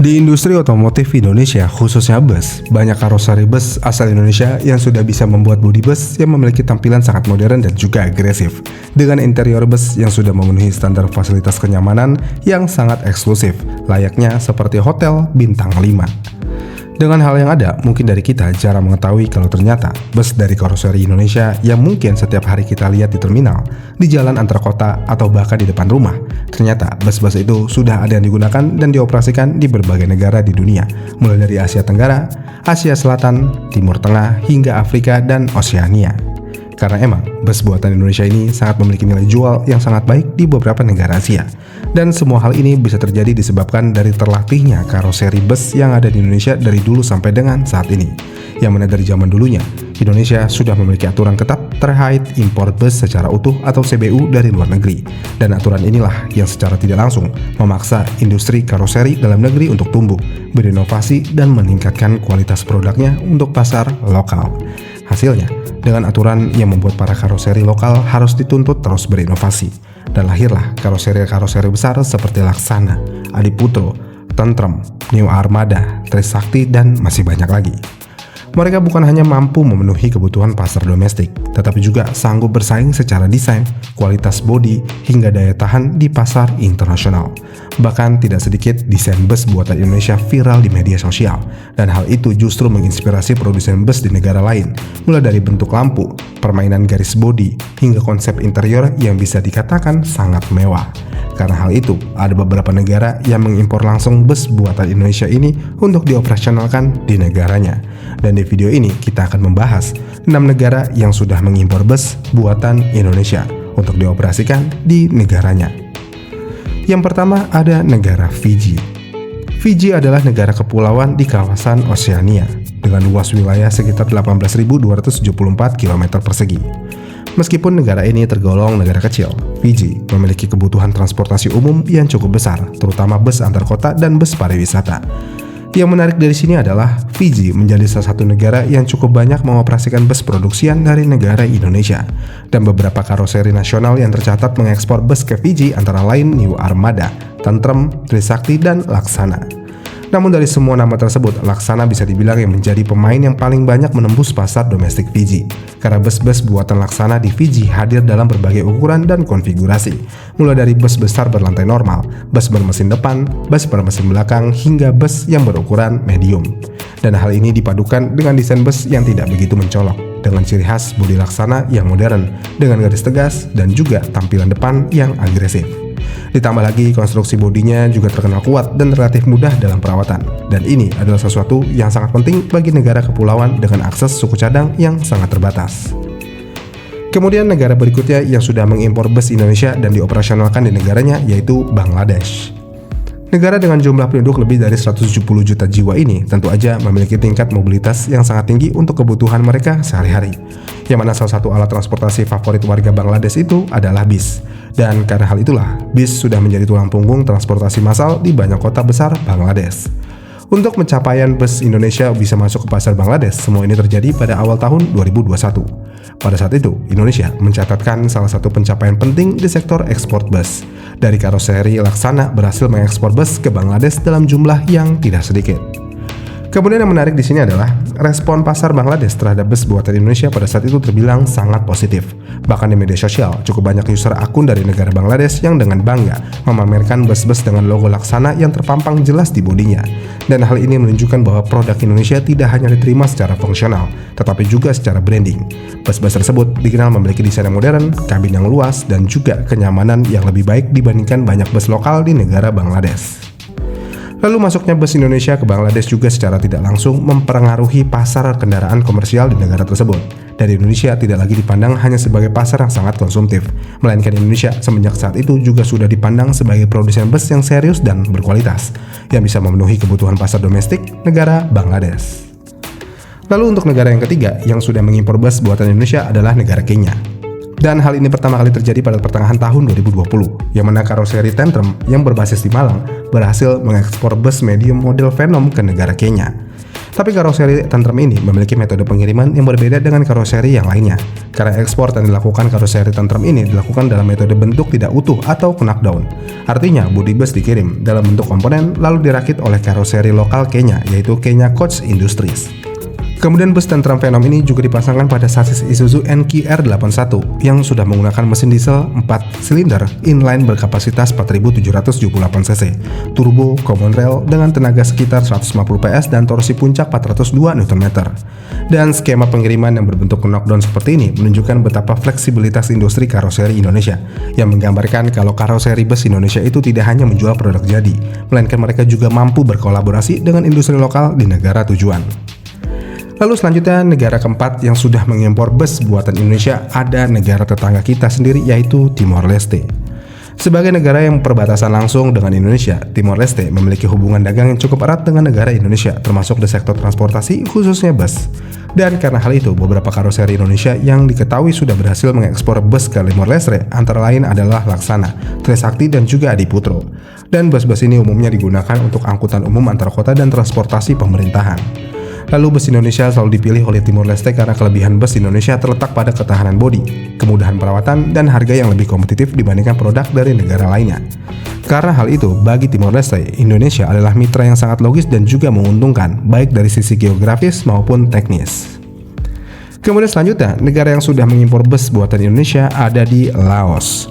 Di industri otomotif Indonesia, khususnya bus, banyak karoseri bus asal Indonesia yang sudah bisa membuat bodi bus yang memiliki tampilan sangat modern dan juga agresif, dengan interior bus yang sudah memenuhi standar fasilitas kenyamanan yang sangat eksklusif, layaknya seperti hotel bintang 5. Dengan hal yang ada, mungkin dari kita jarang mengetahui kalau ternyata bus dari karoseri Indonesia yang mungkin setiap hari kita lihat di terminal, di jalan antar kota, atau bahkan di depan rumah, ternyata bus-bus itu sudah ada yang digunakan dan dioperasikan di berbagai negara di dunia, mulai dari Asia Tenggara, Asia Selatan, Timur Tengah, hingga Afrika dan Oseania. Karena emang bus buatan Indonesia ini sangat memiliki nilai jual yang sangat baik di beberapa negara Asia. Dan semua hal ini bisa terjadi disebabkan dari terlatihnya karoseri bus yang ada di Indonesia dari dulu sampai dengan saat ini. Yang mana dari zaman dulunya, Indonesia sudah memiliki aturan ketat terkait impor bus secara utuh atau CBU dari luar negeri. Dan aturan inilah yang secara tidak langsung memaksa industri karoseri dalam negeri untuk tumbuh, berinovasi, dan meningkatkan kualitas produknya untuk pasar lokal. Hasilnya, dengan aturan yang membuat para karoseri lokal harus dituntut terus berinovasi. Dan lahirlah karoseri-karoseri besar seperti Laksana, Adiputro, Tentrem, New Armada, Trisakti, dan masih banyak lagi. Mereka bukan hanya mampu memenuhi kebutuhan pasar domestik, tetapi juga sanggup bersaing secara desain, kualitas bodi, hingga daya tahan di pasar internasional. Bahkan tidak sedikit desain bus buatan Indonesia viral di media sosial, dan hal itu justru menginspirasi produsen bus di negara lain, mulai dari bentuk lampu, permainan garis bodi, hingga konsep interior yang bisa dikatakan sangat mewah. Karena hal itu, ada beberapa negara yang mengimpor langsung bus buatan Indonesia ini untuk dioperasionalkan di negaranya. Dan di video ini kita akan membahas 6 negara yang sudah mengimpor bus buatan Indonesia untuk dioperasikan di negaranya. Yang pertama ada negara Fiji. Fiji adalah negara kepulauan di kawasan Oseania dengan luas wilayah sekitar 18.274 km persegi. Meskipun negara ini tergolong negara kecil, Fiji memiliki kebutuhan transportasi umum yang cukup besar, terutama bus antar kota dan bus pariwisata. Yang menarik dari sini adalah Fiji menjadi salah satu negara yang cukup banyak mengoperasikan bus produksian dari negara Indonesia. Dan beberapa karoseri nasional yang tercatat mengekspor bus ke Fiji antara lain New Armada, Tentrem, Trisakti, dan Laksana. Namun dari semua nama tersebut, Laksana bisa dibilang yang menjadi pemain yang paling banyak menembus pasar domestik Fiji. Karena bus-bus buatan Laksana di Fiji hadir dalam berbagai ukuran dan konfigurasi. Mulai dari bus besar berlantai normal, bus bermesin depan, bus bermesin belakang, hingga bus yang berukuran medium. Dan hal ini dipadukan dengan desain bus yang tidak begitu mencolok, dengan ciri khas bodi Laksana yang modern, dengan garis tegas, dan juga tampilan depan yang agresif. Ditambah lagi konstruksi bodinya juga terkenal kuat dan relatif mudah dalam perawatan. Dan ini adalah sesuatu yang sangat penting bagi negara kepulauan dengan akses suku cadang yang sangat terbatas. Kemudian negara berikutnya yang sudah mengimpor bus Indonesia dan dioperasionalkan di negaranya yaitu Bangladesh. Negara dengan jumlah penduduk lebih dari 170 juta jiwa ini tentu aja memiliki tingkat mobilitas yang sangat tinggi untuk kebutuhan mereka sehari-hari. Yang mana salah satu alat transportasi favorit warga Bangladesh itu adalah bis. Dan karena hal itulah, bis sudah menjadi tulang punggung transportasi massal di banyak kota besar Bangladesh. Untuk pencapaian bus Indonesia bisa masuk ke pasar Bangladesh, semua ini terjadi pada awal tahun 2021. Pada saat itu, Indonesia mencatatkan salah satu pencapaian penting di sektor ekspor bus. Dari karoseri Laksana berhasil mengekspor bus ke Bangladesh dalam jumlah yang tidak sedikit. Kemudian yang menarik di sini adalah respon pasar Bangladesh terhadap bus buatan Indonesia pada saat itu terbilang sangat positif. Bahkan di media sosial, cukup banyak user akun dari negara Bangladesh yang dengan bangga memamerkan bus-bus dengan logo Laksana yang terpampang jelas di bodinya. Dan hal ini menunjukkan bahwa produk Indonesia tidak hanya diterima secara fungsional, tetapi juga secara branding. Bus-bus tersebut dikenal memiliki desain yang modern, kabin yang luas, dan juga kenyamanan yang lebih baik dibandingkan banyak bus lokal di negara Bangladesh. Lalu masuknya bus Indonesia ke Bangladesh juga secara tidak langsung mempengaruhi pasar kendaraan komersial di negara tersebut. Dan Indonesia tidak lagi dipandang hanya sebagai pasar yang sangat konsumtif, melainkan Indonesia semenjak saat itu juga sudah dipandang sebagai produsen bus yang serius dan berkualitas, yang bisa memenuhi kebutuhan pasar domestik negara Bangladesh. Lalu untuk negara yang ketiga yang sudah mengimpor bus buatan Indonesia adalah negara Kenya. Dan hal ini pertama kali terjadi pada pertengahan tahun 2020, yang mana karoseri Tentrem yang berbasis di Malang berhasil mengekspor bus medium model Venom ke negara Kenya. Tapi karoseri Tantrum ini memiliki metode pengiriman yang berbeda dengan karoseri yang lainnya. Karena ekspor yang dilakukan karoseri Tantrum ini dilakukan dalam metode bentuk tidak utuh atau knockdown. Artinya, bodi bus dikirim dalam bentuk komponen lalu dirakit oleh karoseri lokal Kenya, yaitu Kenya Coach Industries. Kemudian bus Tantrum Phenom ini juga dipasangkan pada sasis Isuzu NQR81 yang sudah menggunakan mesin diesel 4 silinder inline berkapasitas 4.778 cc, turbo common rail dengan tenaga sekitar 150 PS dan torsi puncak 402 Nm. Dan skema pengiriman yang berbentuk knockdown seperti ini menunjukkan betapa fleksibilitas industri karoseri Indonesia, yang menggambarkan kalau karoseri bus Indonesia itu tidak hanya menjual produk jadi, melainkan mereka juga mampu berkolaborasi dengan industri lokal di negara tujuan. Lalu selanjutnya, negara keempat yang sudah mengimpor bus buatan Indonesia ada negara tetangga kita sendiri, yaitu Timor Leste. Sebagai negara yang perbatasan langsung dengan Indonesia, Timor Leste memiliki hubungan dagang yang cukup erat dengan negara Indonesia, termasuk di sektor transportasi, khususnya bus. Dan karena hal itu, beberapa karoseri Indonesia yang diketahui sudah berhasil mengekspor bus ke Timor Leste antara lain adalah Laksana, Trisakti, dan juga Adiputro. Dan bus-bus ini umumnya digunakan untuk angkutan umum antar kota dan transportasi pemerintahan. Lalu bus Indonesia selalu dipilih oleh Timor Leste karena kelebihan bus Indonesia terletak pada ketahanan bodi, kemudahan perawatan, dan harga yang lebih kompetitif dibandingkan produk dari negara lainnya. Karena hal itu, bagi Timor Leste, Indonesia adalah mitra yang sangat logis dan juga menguntungkan, baik dari sisi geografis maupun teknis. Kemudian selanjutnya, negara yang sudah mengimpor bus buatan Indonesia ada di Laos.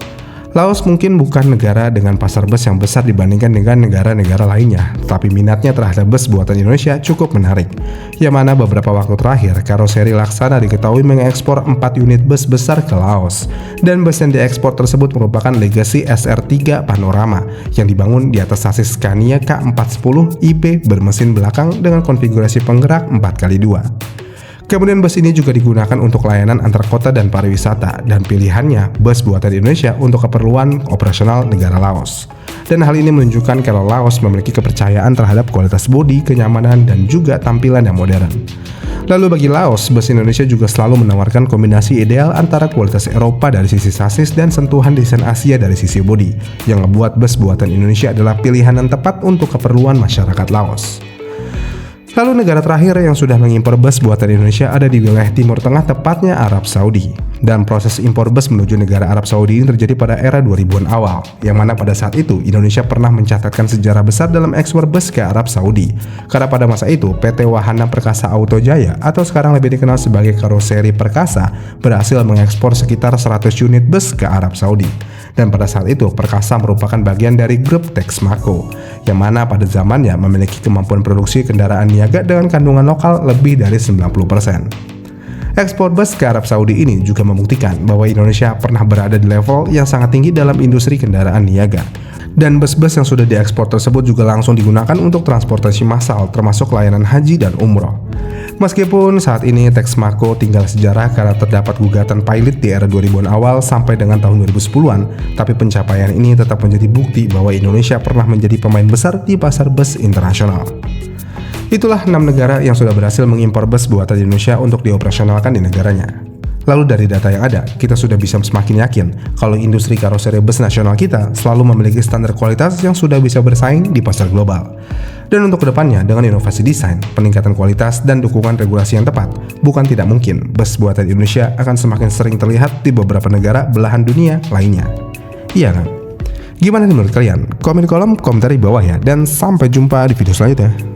Laos mungkin bukan negara dengan pasar bus yang besar dibandingkan dengan negara-negara lainnya, tapi minatnya terhadap bus buatan Indonesia cukup menarik. Yang mana beberapa waktu terakhir, karoseri Laksana diketahui mengekspor 4 unit bus besar ke Laos. Dan bus yang diekspor tersebut merupakan Legacy SR3 Panorama yang dibangun di atas sasis Scania K410 IP bermesin belakang dengan konfigurasi penggerak 4x2. Kemudian bus ini juga digunakan untuk layanan antar kota dan pariwisata, dan pilihannya bus buatan Indonesia untuk keperluan operasional negara Laos. Dan hal ini menunjukkan kalau Laos memiliki kepercayaan terhadap kualitas bodi, kenyamanan, dan juga tampilan yang modern. Lalu bagi Laos, bus Indonesia juga selalu menawarkan kombinasi ideal antara kualitas Eropa dari sisi sasis dan sentuhan desain Asia dari sisi bodi, yang membuat bus buatan Indonesia adalah pilihan yang tepat untuk keperluan masyarakat Laos. Lalu negara terakhir yang sudah mengimpor bus buatan Indonesia ada di wilayah Timur Tengah, tepatnya Arab Saudi. Dan proses impor bus menuju negara Arab Saudi ini terjadi pada era 2000-an awal, yang mana pada saat itu Indonesia pernah mencatatkan sejarah besar dalam ekspor bus ke Arab Saudi. Karena pada masa itu PT Wahana Perkasa Auto Jaya atau sekarang lebih dikenal sebagai Karoseri Perkasa berhasil mengekspor sekitar 100 unit bus ke Arab Saudi. Dan pada saat itu Perkasa merupakan bagian dari grup Texmaco, yang mana pada zamannya memiliki kemampuan produksi kendaraan niaga dengan kandungan lokal lebih dari 90%. Ekspor bus ke Arab Saudi ini juga membuktikan bahwa Indonesia pernah berada di level yang sangat tinggi dalam industri kendaraan niaga. Dan bus-bus yang sudah diekspor tersebut juga langsung digunakan untuk transportasi massal, termasuk layanan haji dan umroh. Meskipun saat ini Texmaco tinggal sejarah karena terdapat gugatan pilot di era 2000-an awal sampai dengan tahun 2010-an, tapi pencapaian ini tetap menjadi bukti bahwa Indonesia pernah menjadi pemain besar di pasar bus internasional. Itulah 6 negara yang sudah berhasil mengimpor bus buatan Indonesia untuk dioperasionalkan di negaranya. Lalu dari data yang ada, kita sudah bisa semakin yakin kalau industri karoseri bus nasional kita selalu memiliki standar kualitas yang sudah bisa bersaing di pasar global. Dan untuk kedepannya, dengan inovasi desain, peningkatan kualitas, dan dukungan regulasi yang tepat, bukan tidak mungkin bus buatan Indonesia akan semakin sering terlihat di beberapa negara belahan dunia lainnya. Iya kan? Gimana menurut kalian? Komen di kolom komentar di bawah ya, dan sampai jumpa di video selanjutnya.